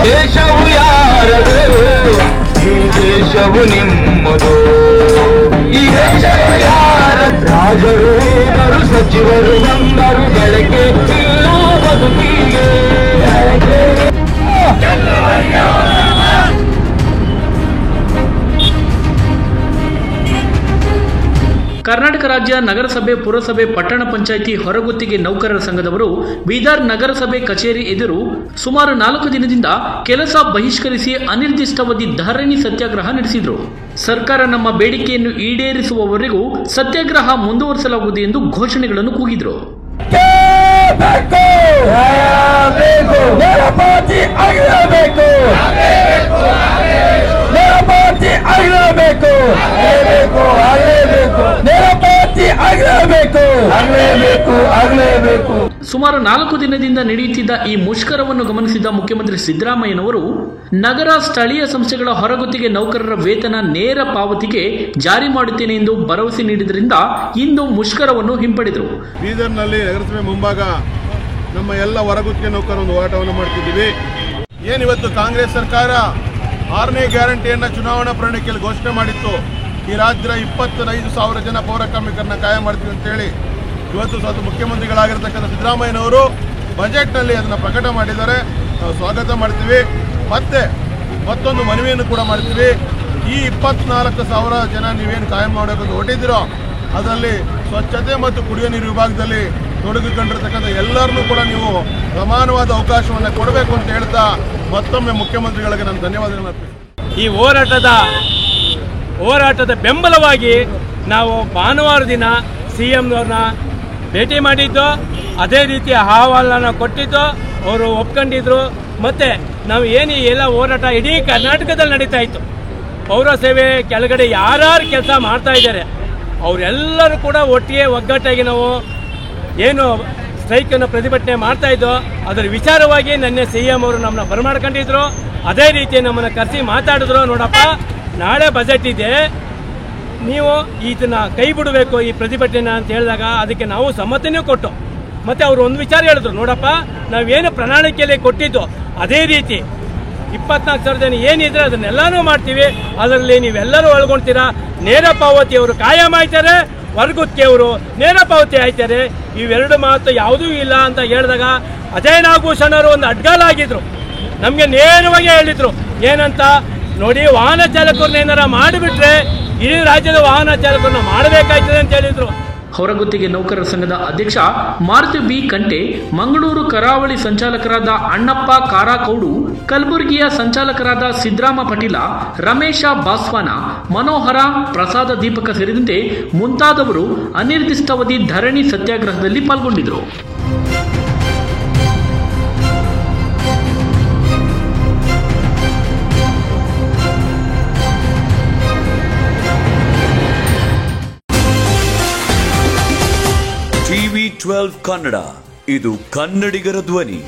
ದೇಶವು ಯಾರದು, ಈ ದೇಶವು ನಿಮ್ಮದು. ಈ ದೇಶವು ಯಾರ ರಾಜರು ಏದರು ಸಚಿವರು ಬಂದರು ಬೆಳಗ್ಗೆ ಇಲ್ಲ ಬದುಕಿಗೆ. ಕರ್ನಾಟಕ ರಾಜ್ಯ ನಗರಸಭೆ, ಪುರಸಭೆ, ಪಟ್ಟಣ ಪಂಚಾಯಿತಿ ಹೊರಗುತ್ತಿಗೆ ನೌಕರರ ಸಂಘದವರು ಬೀದರ್ ನಗರಸಭೆ ಕಚೇರಿ ಎದುರು ಸುಮಾರು 4 ದಿನದಿಂದ ಕೆಲಸ ಬಹಿಷ್ಕರಿಸಿ ಅನಿರ್ದಿಷ್ಟಾವಧಿ ಧರಣಿ ಸತ್ಯಾಗ್ರಹ ನಡೆಸಿದರು. ಸರ್ಕಾರ ನಮ್ಮ ಬೇಡಿಕೆಯನ್ನು ಈಡೇರಿಸುವವರೆಗೂ ಸತ್ಯಾಗ್ರಹ ಮುಂದುವರಿಸಲಾಗುವುದು ಎಂದು ಘೋಷಣೆಗಳನ್ನು ಕೂಗಿದರು. ಸುಮಾರು 4 ದಿನದಿಂದ ನಡೆಯುತ್ತಿದ್ದ ಈ ಮುಷ್ಕರವನ್ನು ಗಮನಿಸಿದ ಮುಖ್ಯಮಂತ್ರಿ ಸಿದ್ದರಾಮಯ್ಯನವರು ನಗರ ಸ್ಥಳೀಯ ಸಂಸ್ಥೆಗಳ ಹೊರಗುತ್ತಿಗೆ ನೌಕರರ ವೇತನ ನೇರ ಪಾವತಿಗೆ ಜಾರಿ ಮಾಡುತ್ತೇನೆ ಎಂದು ಭರವಸೆ ನೀಡಿದ್ದರಿಂದ ಇಂದು ಮುಷ್ಕರವನ್ನು ಹಿಂಪಡೆದರು. ಬೀದರ್ನಲ್ಲಿ ನಗರಸಭೆ ಮುಂಭಾಗ ನಮ್ಮ ಎಲ್ಲ ಹೊರಗುತ್ತಿಗೆ ನೌಕರರ ಒಂದು ಹೋರಾಟವನ್ನು ಮಾಡ್ತಿದ್ದೀವಿ. ಏನಿವತ್ತು ಕಾಂಗ್ರೆಸ್ ಸರ್ಕಾರ 6ನೇ ಗ್ಯಾರಂಟಿಯನ್ನು ಚುನಾವಣಾ ಪ್ರಣಾಳಿಕೆಯಲ್ಲಿ ಘೋಷಣೆ ಮಾಡಿತ್ತು. ಈ ರಾಜ್ಯದ 25,000 ಜನ ಪೌರ ಕಾರ್ಮಿಕರನ್ನ ಕಾಯಂ ಮಾಡ್ತೀವಿ ಅಂತೇಳಿ ಇವತ್ತು ಸ್ವಲ್ಪ ಮುಖ್ಯಮಂತ್ರಿಗಳಾಗಿರ್ತಕ್ಕಂಥ ಸಿದ್ದರಾಮಯ್ಯನವರು ಬಜೆಟ್ನಲ್ಲಿ ಅದನ್ನು ಪ್ರಕಟ ಮಾಡಿದ್ದಾರೆ. ನಾವು ಸ್ವಾಗತ ಮಾಡ್ತೀವಿ. ಮತ್ತೊಂದು ಮನವಿಯನ್ನು ಕೂಡ ಮಾಡ್ತೀವಿ. ಈ 24,000 ಜನ ನೀವೇನು ಕಾಯಂ ಮಾಡೋದು ಹೊರಟಿದ್ದೀರೋ ಅದರಲ್ಲಿ ಸ್ವಚ್ಛತೆ ಮತ್ತು ಕುಡಿಯುವ ನೀರು ವಿಭಾಗದಲ್ಲಿ ತೊಡಗಿಕೊಂಡಿರ್ತಕ್ಕಂಥ ಎಲ್ಲರನ್ನೂ ಕೂಡ ನೀವು ಸಮಾನವಾದ ಅವಕಾಶವನ್ನು ಕೊಡಬೇಕು ಅಂತ ಹೇಳ್ತಾ ಮತ್ತೊಮ್ಮೆ ಮುಖ್ಯಮಂತ್ರಿಗಳಿಗೆ ನಾನು ಧನ್ಯವಾದಗಳನ್ನು ಅರ್ಪಿಸ್ತೀನಿ. ಈ ಹೋರಾಟದ ಬೆಂಬಲವಾಗಿ ನಾವು ಭಾನುವಾರ ದಿನ CMನವ್ರನ್ನ ಭೇಟಿ ಮಾಡಿದ್ದು, ಅದೇ ರೀತಿ ಅಹವಾಲನ್ನು ಕೊಟ್ಟಿದ್ದು, ಅವರು ಒಪ್ಕೊಂಡಿದ್ರು. ಮತ್ತು ನಾವು ಎಲ್ಲ ಹೋರಾಟ ಇಡೀ ಕರ್ನಾಟಕದಲ್ಲಿ ನಡೀತಾ ಇತ್ತು. ಪೌರ ಸೇವೆ ಕೆಳಗಡೆ ಯಾರ್ಯಾರು ಕೆಲಸ ಮಾಡ್ತಾ ಇದ್ದಾರೆ ಅವರೆಲ್ಲರೂ ಕೂಡ ಒಟ್ಟಿಗೆ ಒಗ್ಗಟ್ಟಾಗಿ ನಾವು ಏನು ಸ್ಟ್ರೈಕನ್ನು ಪ್ರತಿಭಟನೆ ಮಾಡ್ತಾ ಇದ್ದೋ ಅದರ ವಿಚಾರವಾಗಿ ನಿನ್ನೆ CM ಅವರು ನಮ್ಮನ್ನ ಬರಮಾಡ್ಕೊಂಡಿದ್ರು. ಅದೇ ರೀತಿ ನಮ್ಮನ್ನು ಕರೆಸಿ ಮಾತಾಡಿದ್ರು, ನೋಡಪ್ಪ ನಾಳೆ ಬಜೆಟ್ ಇದೆ, ನೀವು ಇದನ್ನು ಕೈ ಬಿಡಬೇಕು ಈ ಪ್ರತಿಭಟನೆ ಅಂತ ಹೇಳಿದಾಗ ಅದಕ್ಕೆ ನಾವು ಸಮ್ಮತಿನೂ ಕೊಟ್ಟು, ಮತ್ತು ಅವರು ಒಂದು ವಿಚಾರ ಹೇಳಿದ್ರು, ನೋಡಪ್ಪ ನಾವೇನು ಪ್ರಣಾಳಿಕೆಯಲ್ಲಿ ಕೊಟ್ಟಿದ್ದು ಅದೇ ರೀತಿ 24,000 ಜನ ಏನಿದ್ರೆ ಅದನ್ನೆಲ್ಲನೂ ಮಾಡ್ತೀವಿ, ಅದರಲ್ಲಿ ನೀವೆಲ್ಲರೂ ಒಳಗೊಳ್ತೀರಾ. ನೇರ ಪಾವತಿ ಅವರು ಕಾಯಂ ಆಯ್ತಾರೆ, ಹೊರಗುತ್ತಿಗೆ ಅವರು ನೇರ ಪಾವತಿ ಆಯ್ತಾರೆ. ಇವೆರಡು ಮಾತು ಯಾವುದೂ ಇಲ್ಲ ಅಂತ ಹೇಳಿದಾಗ ಅಜಯ್ ನಾಗಭೂಷಣ್ ಅವರು ಒಂದು ಅಡ್ಗಾಲಾಗಿದ್ರು. ನಮಗೆ ನೇರವಾಗಿ ಹೇಳಿದ್ರು ಏನಂತ, ನೋಡಿ ವಾಹನ ಚಾಲಕರನ್ನ ಏನಾರ ಮಾಡಿಬಿಟ್ರೆ ಇಡೀ ರಾಜ್ಯದ ವಾಹನ ಚಾಲಕರನ್ನ ಮಾಡಬೇಕಾಯ್ತದೆ ಅಂತ ಹೇಳಿದ್ರು. ಹೊರಗುತ್ತಿಗೆ ನೌಕರರ ಸಂಘದ ಅಧ್ಯಕ್ಷ ಮಾರುತಿ ಬಿ ಕಂಟೆ, ಮಂಗಳೂರು ಕರಾವಳಿ ಸಂಚಾಲಕರಾದ ಅಣ್ಣಪ್ಪ ಕಾರಾಕೌಡು, ಕಲಬುರಗಿಯ ಸಂಚಾಲಕರಾದ ಸಿದ್ದರಾಮ ಪಟೀಲ, ರಮೇಶ ಬಾಸ್ವಾನ, ಮನೋಹರ, ಪ್ರಸಾದ ದೀಪಕ ಸೇರಿದಂತೆ ಮುಂತಾದವರು ಅನಿರ್ದಿಷ್ಟಾವಧಿ ಧರಣಿ ಸತ್ಯಾಗ್ರಹದಲ್ಲಿ ಪಾಲ್ಗೊಂಡಿದ್ದರು. TV12 ಕನ್ನಡ, ಇದು ಕನ್ನಡಿಗರ ಧ್ವನಿ.